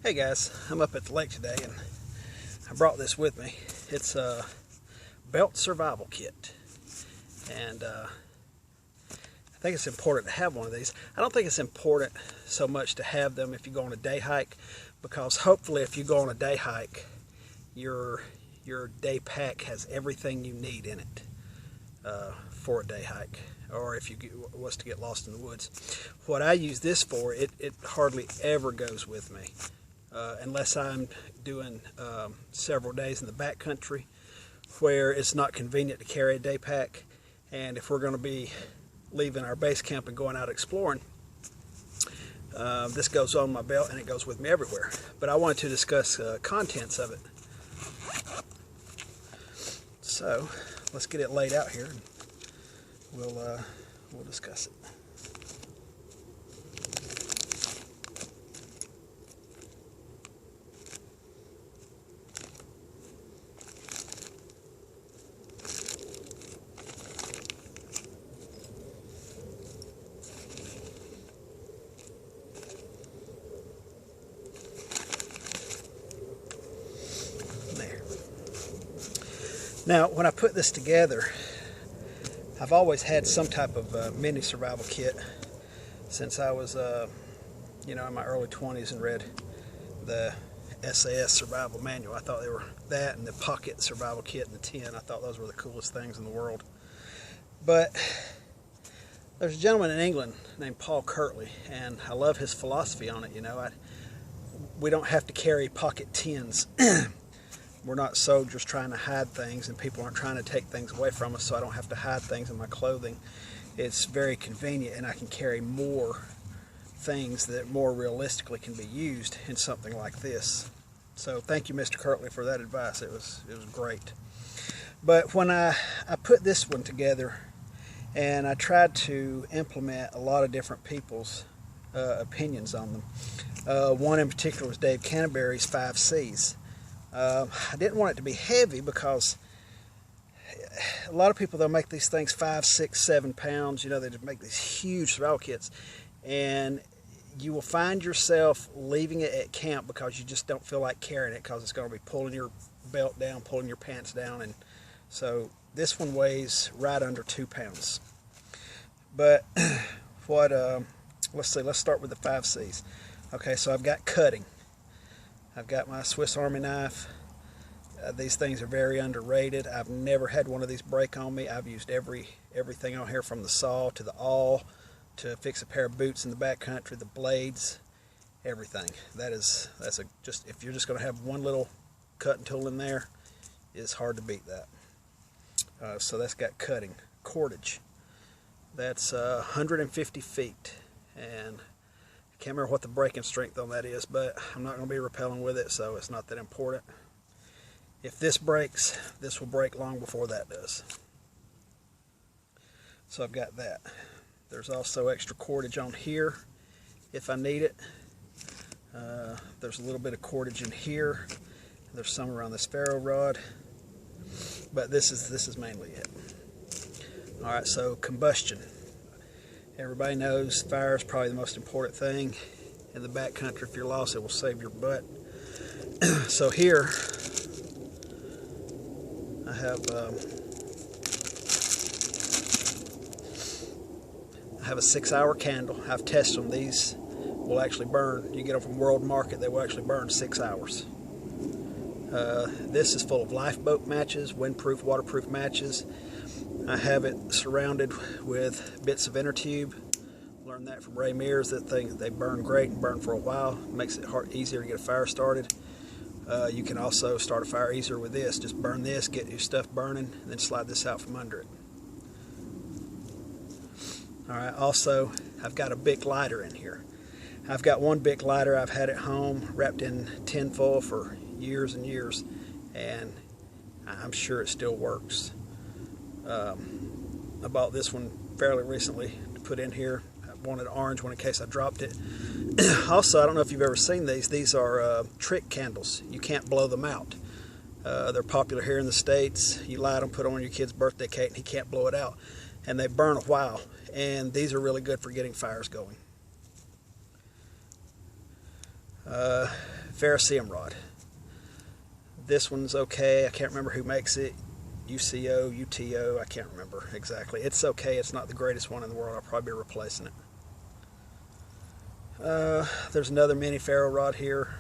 Hey guys, I'm up at the lake today and I brought this with me. It's a belt survival kit, and I think it's important to have one of these. I don't think it's important so much to have them if you go on a day hike, because hopefully if you go on a day hike, your day pack has everything you need in it for a day hike, or if you was to get lost in the woods. What I use this for, it hardly ever goes with me. Unless I'm doing several days in the backcountry where it's not convenient to carry a day pack, and if we're going to be leaving our base camp and going out exploring, this goes on my belt and it goes with me everywhere. But I wanted to discuss contents of it. So let's get it laid out here and we'll discuss it. Now, when I put this together, I've always had some type of mini survival kit since I was, in my early 20s and read the SAS survival manual. I thought they were that and the pocket survival kit and the tin. I thought those were the coolest things in the world. But there's a gentleman in England named Paul Kirtley, and I love his philosophy on it. We don't have to carry pocket tins. We're not soldiers trying to hide things, and people aren't trying to take things away from us, so I don't have to hide things in my clothing. It's very convenient, and I can carry more things that more realistically can be used in something like this. So thank you, Mr. Kirtley, for that advice. It was great. But when I put this one together, and I tried to implement a lot of different people's opinions on them. One in particular was Dave Canterbury's 5 C's. I didn't want it to be heavy because a lot of people, they'll make these things 5, 6, 7 pounds. They just make these huge survival kits, and you will find yourself leaving it at camp because you just don't feel like carrying it, because it's going to be pulling your belt down, pulling your pants down. And so this one weighs right under 2 pounds. But let's start with the 5 C's. Okay, so I've got cutting. I've got my Swiss Army knife. These things are very underrated. I've never had one of these break on me. I've used everything on here, from the saw to the awl to fix a pair of boots in the backcountry, the blades, everything. Just if you're just going to have one little cutting tool in there, it's hard to beat that. So that's got cutting. Cordage. That's 150 feet, and I can't remember what the breaking strength on that is, but I'm not going to be rappelling with it, so it's not that important. If this breaks, this will break long before that does. So I've got that. There's also extra cordage on here if I need it. There's a little bit of cordage in here. There's some around this Ferro Rod, but this is mainly it. All right, so combustion. Everybody knows fire is probably the most important thing in the backcountry. If you're lost, it will save your butt. So here I have a 6-hour candle. I've tested them. These will actually burn. You get them from World Market. They will actually burn 6 hours. This is full of lifeboat matches, windproof, waterproof matches. I have it surrounded with bits of inner tube. Learned that from Ray Mears. They burn great and burn for a while. Makes it easier to get a fire started. You can also start a fire easier with this. Just burn this, get your stuff burning, and then slide this out from under it. Alright, also I've got a Bic lighter in here. I've got one Bic lighter. I've had it home wrapped in tin foil for years and years, and I'm sure it still works. I bought this one fairly recently to put in here. I wanted an orange one in case I dropped it. Also, I don't know if you've ever seen these. These are trick candles. You can't blow them out. They're popular here in the States. You light them, put them on your kid's birthday cake, and he can't blow it out. And they burn a while. And these are really good for getting fires going. ferrocerium rod. This one's okay. I can't remember who makes it. UCO, UTO, I can't remember exactly. It's okay. It's not the greatest one in the world. I'll probably be replacing it. There's another mini ferro rod here.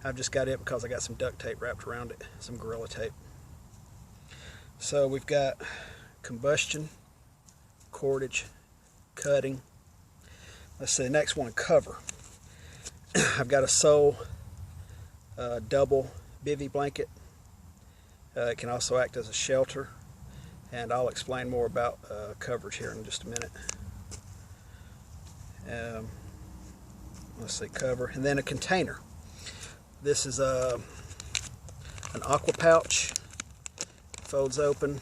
I've just got it because I got some duct tape wrapped around it, some Gorilla Tape. So we've got combustion, cordage, cutting. Let's see, the next one, cover. I've got a sole double bivy blanket. It can also act as a shelter, and I'll explain more about coverage here in just a minute. Let's see, cover, and then a container. This is an aqua pouch. Folds open.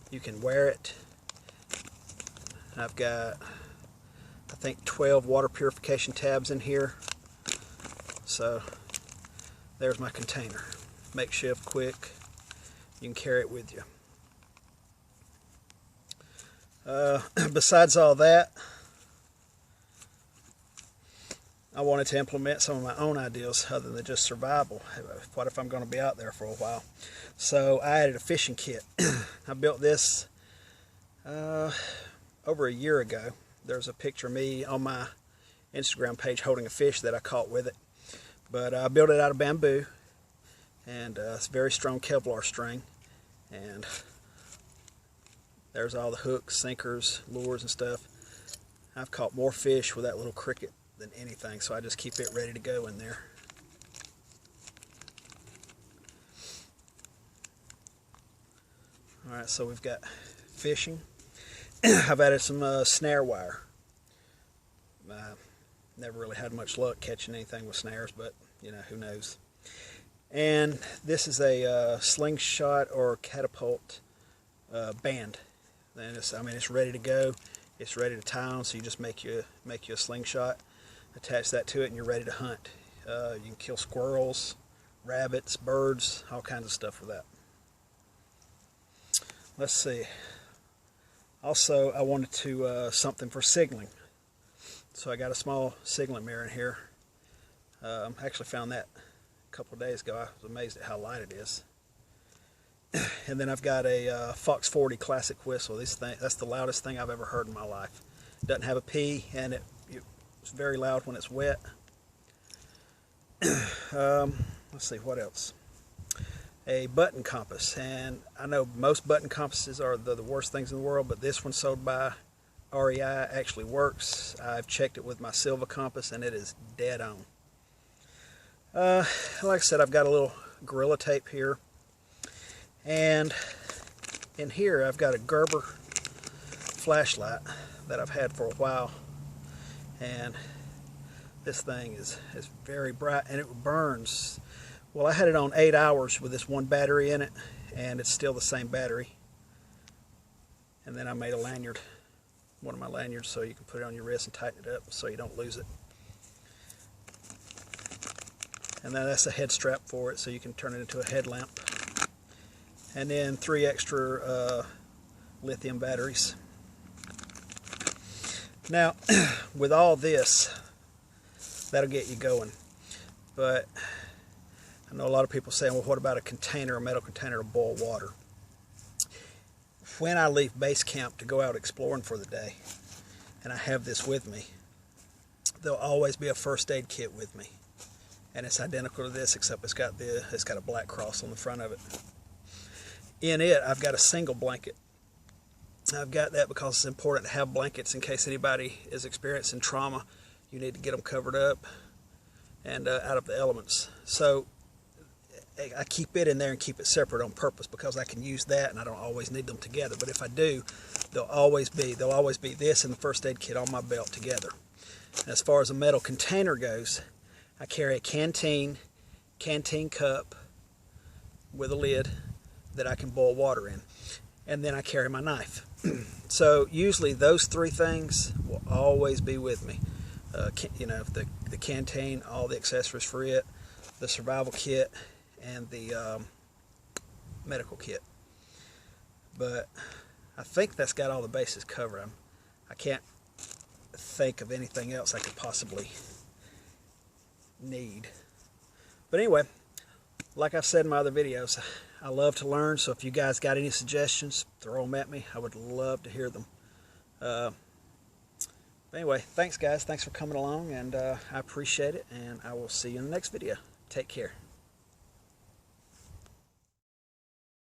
You can wear it. I've got, I think, 12 water purification tabs in here. So there's my container. Makeshift, quick. You can carry it with you. Besides all that, I wanted to implement some of my own ideas other than just survival. What if I'm going to be out there for a while? So I added a fishing kit. I built this over a year ago. There's a picture of me on my Instagram page holding a fish that I caught with it. But I built it out of bamboo, and it's very strong Kevlar string. And there's all the hooks, sinkers, lures and stuff. I've caught more fish with that little cricket than anything, so I just keep it ready to go in there. Alright, so we've got fishing. I've added some snare wire. Never really had much luck catching anything with snares, but you know, who knows. And this is a slingshot or catapult band. And it's ready to go. It's ready to tie on, so you just make you a slingshot, attach that to it, and you're ready to hunt. You can kill squirrels, rabbits, birds, all kinds of stuff with that. Let's see. Also, I wanted to something for signaling. So I got a small signaling mirror in here. I actually found that a couple of days ago. I was amazed at how light it is. And then I've got a Fox 40 classic whistle. That's the loudest thing I've ever heard in my life. It doesn't have a P, and it's very loud when it's wet. Let's see, what else? A button compass. And I know most button compasses are the worst things in the world, but this one sold by REI actually works. I've checked it with my Silva compass, and it is dead on. Like I said, I've got a little Gorilla Tape here. And in here I've got a Gerber flashlight that I've had for a while, and this thing is very bright, and it burns. Well, I had it on 8 hours with this one battery in it, and it's still the same battery. And then I made a lanyard, one of my lanyards, so you can put it on your wrist and tighten it up so you don't lose it. And then that's a head strap for it, so you can turn it into a headlamp. And then 3 extra lithium batteries. Now, with all this, that'll get you going. But I know a lot of people saying, well, what about a container, a metal container to boil water? When I leave base camp to go out exploring for the day, and I have this with me, there'll always be a first aid kit with me. And it's identical to this, except it's got a black cross on the front of it. In it, I've got a single blanket. I've got that because it's important to have blankets in case anybody is experiencing trauma. You need to get them covered up and out of the elements. So I keep it in there and keep it separate on purpose because I can use that, and I don't always need them together. But if I do, they'll always be this and the first aid kit on my belt together. And as far as a metal container goes, I carry a canteen cup with a lid that I can boil water in, and then I carry my knife. So usually those 3 things will always be with me. You know, the canteen, all the accessories for it, the survival kit, and the medical kit. But I think that's got all the bases covered. I can't think of anything else I could possibly need. But anyway, like I've said in my other videos, I love to learn, so if you guys got any suggestions, throw them at me. I would love to hear them. Anyway, thanks guys. Thanks for coming along, and I appreciate it, and I will see you in the next video. Take care.